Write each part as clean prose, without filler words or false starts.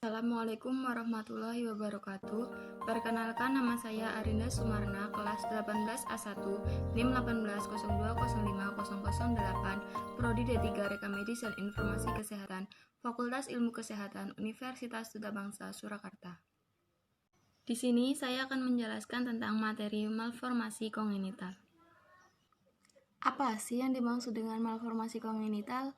Assalamualaikum warahmatullahi wabarakatuh. Perkenalkan, nama saya Arinda Sumarna, kelas 18A1, NIM 1802050008, Prodi D3 Rekam Medis dan Informasi Kesehatan, Fakultas Ilmu Kesehatan, Universitas Duta Bangsa, Surakarta. Di sini saya akan menjelaskan tentang materi malformasi kongenital. Apa sih yang dimaksud dengan malformasi kongenital?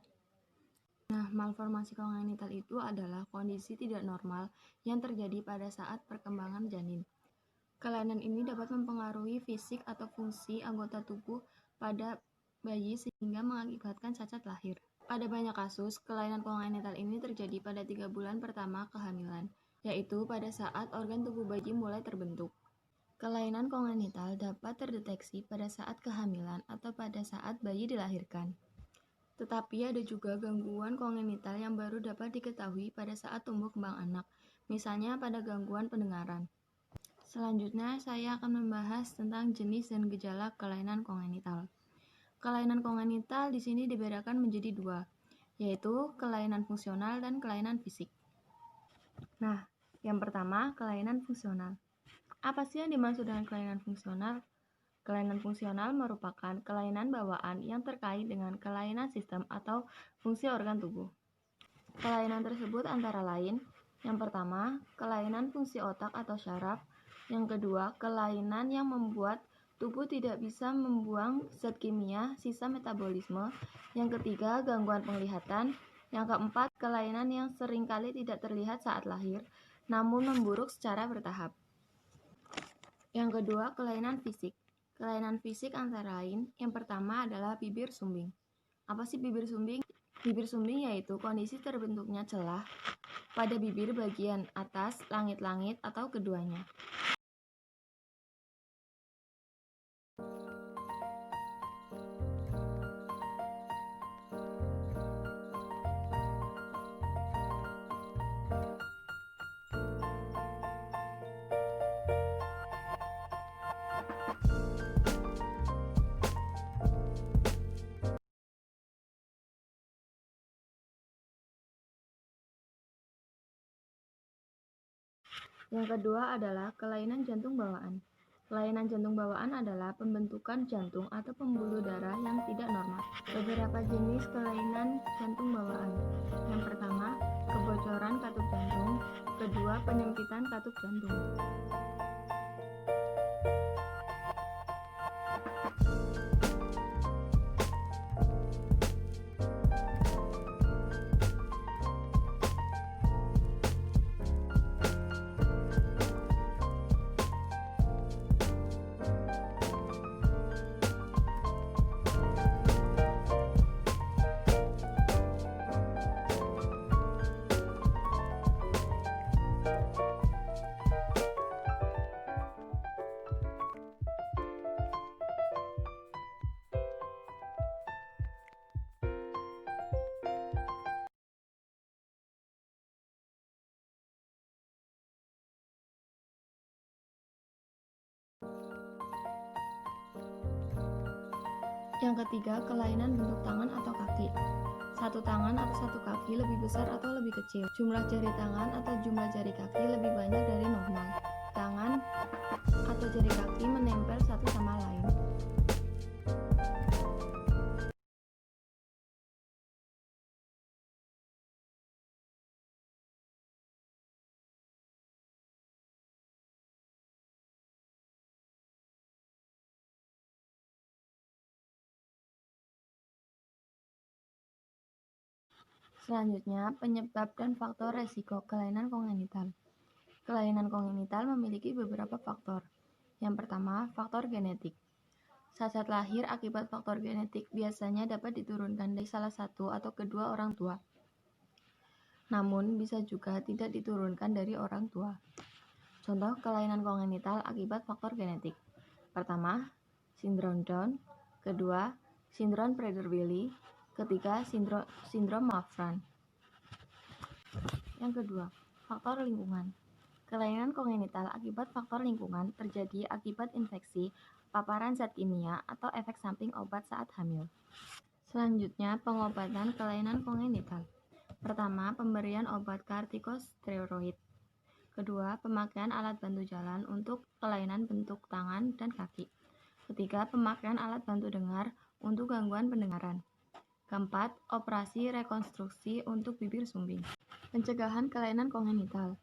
Malformasi kongenital itu adalah kondisi tidak normal yang terjadi pada saat perkembangan janin. Kelainan ini dapat mempengaruhi fisik atau fungsi anggota tubuh pada bayi sehingga mengakibatkan cacat lahir. Pada banyak kasus, kelainan kongenital ini terjadi pada 3 bulan pertama kehamilan, yaitu pada saat organ tubuh bayi mulai terbentuk. Kelainan kongenital dapat terdeteksi pada saat kehamilan atau pada saat bayi dilahirkan. Tetapi ada juga gangguan kongenital yang baru dapat diketahui pada saat tumbuh kembang anak, misalnya pada gangguan pendengaran. Selanjutnya, saya akan membahas tentang jenis dan gejala kelainan kongenital. Kelainan kongenital di sini dibedakan menjadi dua, yaitu kelainan fungsional dan kelainan fisik. Yang pertama, kelainan fungsional. Apa sih yang dimaksud dengan kelainan fungsional? Kelainan fungsional merupakan kelainan bawaan yang terkait dengan kelainan sistem atau fungsi organ tubuh. Kelainan tersebut antara lain, yang pertama, kelainan fungsi otak atau syaraf. Yang kedua, kelainan yang membuat tubuh tidak bisa membuang zat kimia sisa metabolisme. Yang ketiga, gangguan penglihatan. Yang keempat, kelainan yang seringkali tidak terlihat saat lahir, namun memburuk secara bertahap. Yang kedua, kelainan fisik. Kelainan fisik antara lain, yang pertama adalah bibir sumbing. Apa sih bibir sumbing? Bibir sumbing yaitu kondisi terbentuknya celah pada bibir bagian atas, langit-langit, atau keduanya. Yang kedua adalah kelainan jantung bawaan. Kelainan jantung bawaan adalah pembentukan jantung atau pembuluh darah yang tidak normal. Beberapa jenis kelainan jantung bawaan. Yang pertama, kebocoran katup jantung. Kedua, penyempitan katup jantung. Yang ketiga, kelainan bentuk tangan atau kaki. Satu tangan atau satu kaki lebih besar atau lebih kecil. Jumlah jari tangan atau jumlah jari kaki lebih banyak dari normal. Tangan atau jari kaki menempel satu sama lain. Selanjutnya, penyebab dan faktor resiko kelainan kongenital. Kelainan kongenital memiliki beberapa faktor. Yang pertama, faktor genetik. Cacat lahir akibat faktor genetik biasanya dapat diturunkan dari salah satu atau kedua orang tua. Namun, bisa juga tidak diturunkan dari orang tua. Contoh kelainan kongenital akibat faktor genetik. Pertama, sindrom Down. Kedua, sindrom Prader-Willi. Ketiga, sindrom Marfan. Yang kedua, faktor lingkungan. Kelainan kongenital akibat faktor lingkungan terjadi akibat infeksi, paparan zat kimia, atau efek samping obat saat hamil. Selanjutnya, pengobatan kelainan kongenital. Pertama, pemberian obat kortikosteroid. Kedua, pemakaian alat bantu jalan untuk kelainan bentuk tangan dan kaki. Ketiga, pemakaian alat bantu dengar untuk gangguan pendengaran. Keempat, operasi rekonstruksi untuk bibir sumbing. Pencegahan kelainan kongenital.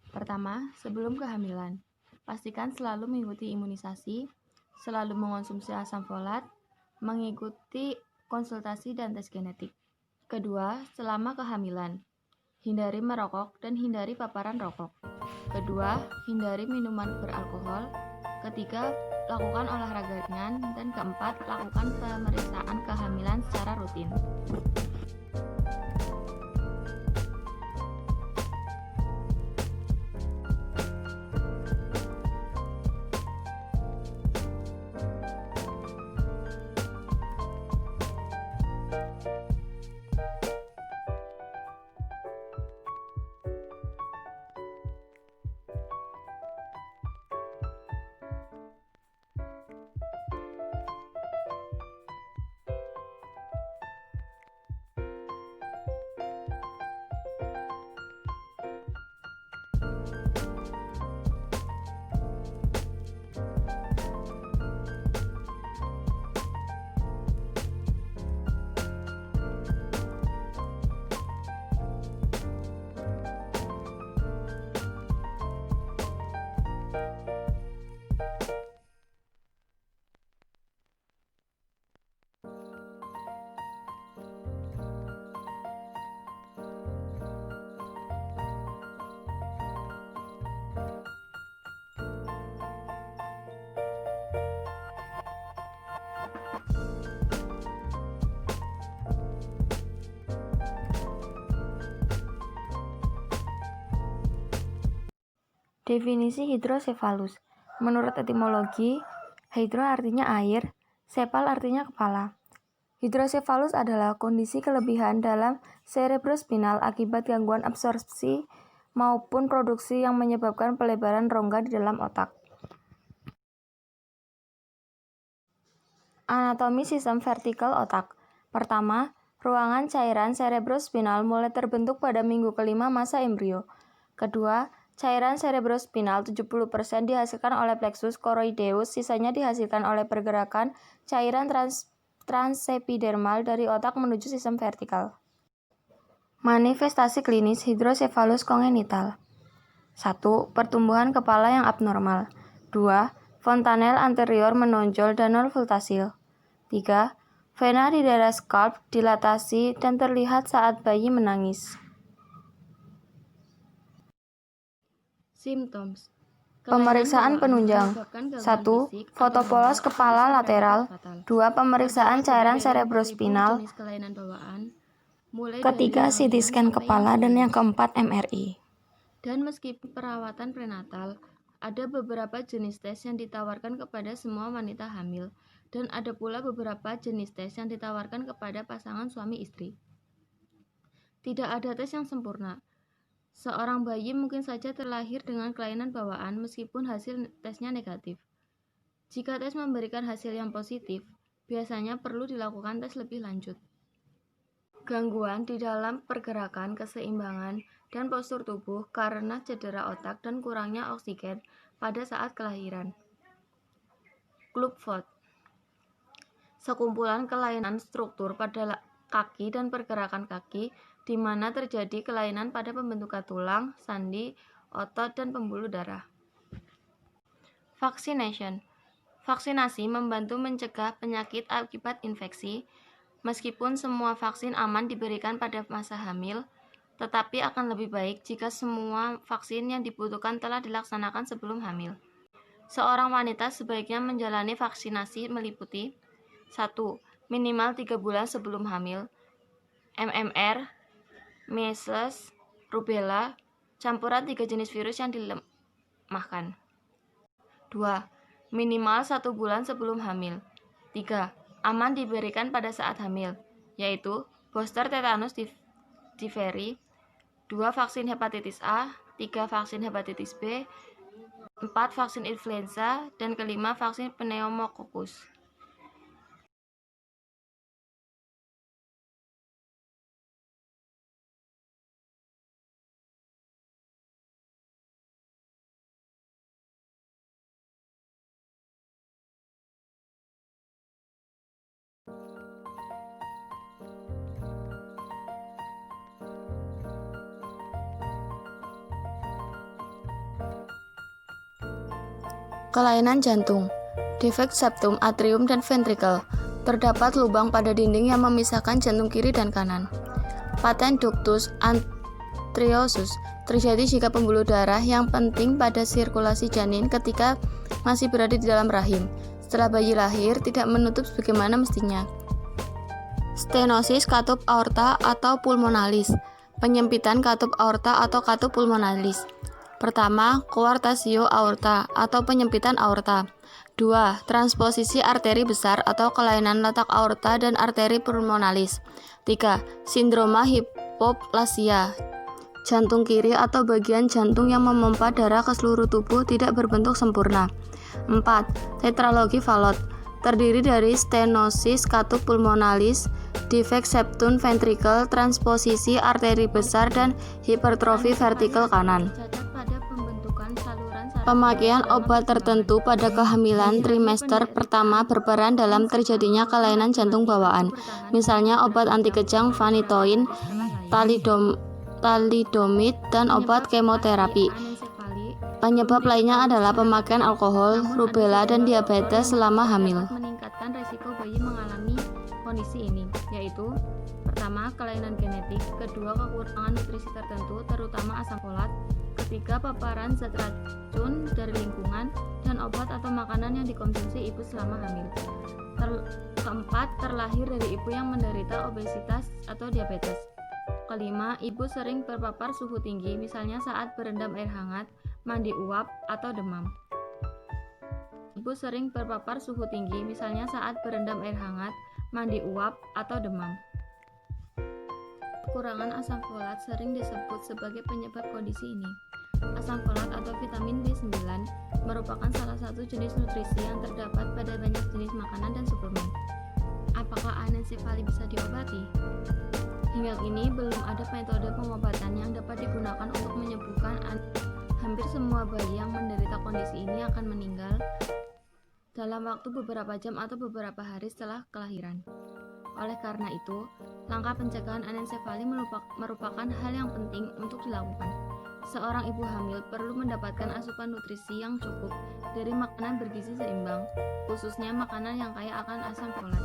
Pertama, sebelum kehamilan, pastikan selalu mengikuti imunisasi, selalu mengonsumsi asam folat, mengikuti konsultasi dan tes genetik. Kedua, selama kehamilan, hindari merokok dan hindari paparan rokok. Kedua, hindari minuman beralkohol. Ketiga, lakukan olahraga ringan. Dan keempat, lakukan pemeriksaan kehamilan secara rutin. Definisi hidrosefalus. Menurut etimologi, hydro artinya air, cephalus artinya kepala. Hidrosefalus adalah kondisi kelebihan dalam cerebrospinal akibat gangguan absorpsi maupun produksi yang menyebabkan pelebaran rongga di dalam otak. Anatomi sistem vertikal otak. Pertama, ruangan cairan cerebrospinal mulai terbentuk pada minggu kelima masa embrio. Kedua, cairan cerebrospinal 70% dihasilkan oleh plexus choroideus, sisanya dihasilkan oleh pergerakan cairan transepidermal dari otak menuju sistem vertikal. Manifestasi klinis hidrosefalus kongenital. 1. Pertumbuhan kepala yang abnormal. 2. Fontanel anterior menonjol dan non-voltasil. 3. Vena di daerah scalp dilatasi dan terlihat saat bayi menangis. Symptoms. Pemeriksaan penunjang. 1. Foto polos kepala lateral. 2. Pemeriksaan cairan cerebrospinal. Ketiga, CT scan kepala. Dan yang keempat, MRI. Dan meskipun perawatan prenatal, ada beberapa jenis tes yang ditawarkan kepada semua wanita hamil, dan ada pula beberapa jenis tes yang ditawarkan kepada pasangan suami istri. Tidak ada tes yang sempurna. Seorang bayi mungkin saja terlahir dengan kelainan bawaan meskipun hasil tesnya negatif. Jika tes memberikan hasil yang positif, biasanya perlu dilakukan tes lebih lanjut. Gangguan di dalam pergerakan, keseimbangan, dan postur tubuh karena cedera otak dan kurangnya oksigen pada saat kelahiran. Clubfoot. Sekumpulan kelainan struktur pada kaki dan pergerakan kaki di mana terjadi kelainan pada pembentukan tulang, sandi, otot, dan pembuluh darah. Vaccination. Vaksinasi membantu mencegah penyakit akibat infeksi. Meskipun semua vaksin aman diberikan pada masa hamil, tetapi akan lebih baik jika semua vaksin yang dibutuhkan telah dilaksanakan sebelum hamil. Seorang wanita sebaiknya menjalani vaksinasi meliputi 1. Minimal 3 bulan sebelum hamil, MMR, measles, rubella, campuran 3 jenis virus yang dilemahkan. 2. Minimal 1 bulan sebelum hamil. 3. Aman diberikan pada saat hamil, yaitu booster tetanus difteri, 2 vaksin hepatitis A, 3 vaksin hepatitis B, 4 vaksin influenza, dan kelima vaksin pneumococcus. Kelainan jantung, defek septum, atrium, dan ventricle. Terdapat lubang pada dinding yang memisahkan jantung kiri dan kanan. Patent ductus arteriosus terjadi jika pembuluh darah yang penting pada sirkulasi janin ketika masih berada di dalam rahim, setelah bayi lahir, tidak menutup sebagaimana mestinya. Stenosis katup aorta atau pulmonalis, penyempitan katup aorta atau katup pulmonalis. Pertama, coartatio aorta atau penyempitan aorta. 2. Transposisi arteri besar atau kelainan letak aorta dan arteri pulmonalis. 3. Sindroma hipoplasia. Jantung kiri atau bagian jantung yang memompa darah ke seluruh tubuh tidak berbentuk sempurna. 4. Tetralogi Fallot. Terdiri dari stenosis katup pulmonalis, defek septum ventricle, transposisi arteri besar, dan hipertrofi vertikal kanan. Pemakaian obat tertentu pada kehamilan trimester pertama berperan dalam terjadinya kelainan jantung bawaan. Misalnya obat anti kejang vanitoin, thalidomid, dan obat kemoterapi. Penyebab lainnya adalah pemakaian alkohol, rubella, dan diabetes selama hamil. Meningkatkan risiko bayi mengalami kondisi ini, yaitu pertama, kelainan genetik, kedua, kekurangan nutrisi tertentu, terutama asam folat, ketiga, paparan zat racun dari lingkungan dan obat atau makanan yang dikonsumsi ibu selama hamil. Keempat, terlahir dari ibu yang menderita obesitas atau diabetes. Kelima, ibu sering terpapar suhu tinggi, misalnya saat berendam air hangat, mandi uap, atau demam. Ibu sering terpapar suhu tinggi, misalnya saat berendam air hangat, mandi uap, atau demam. Kekurangan asam folat sering disebut sebagai penyebab kondisi ini. Asam folat atau vitamin B9 merupakan salah satu jenis nutrisi yang terdapat pada banyak jenis makanan dan suplemen. Apakah anencefali bisa diobati? Hingga kini belum ada metode pengobatan yang dapat digunakan untuk menyembuhkan. Hampir semua bayi yang menderita kondisi ini akan meninggal dalam waktu beberapa jam atau beberapa hari setelah kelahiran. Oleh karena itu, langkah pencegahan anencefali merupakan hal yang penting untuk dilakukan. Seorang ibu hamil perlu mendapatkan asupan nutrisi yang cukup dari makanan bergizi seimbang, khususnya makanan yang kaya akan asam folat.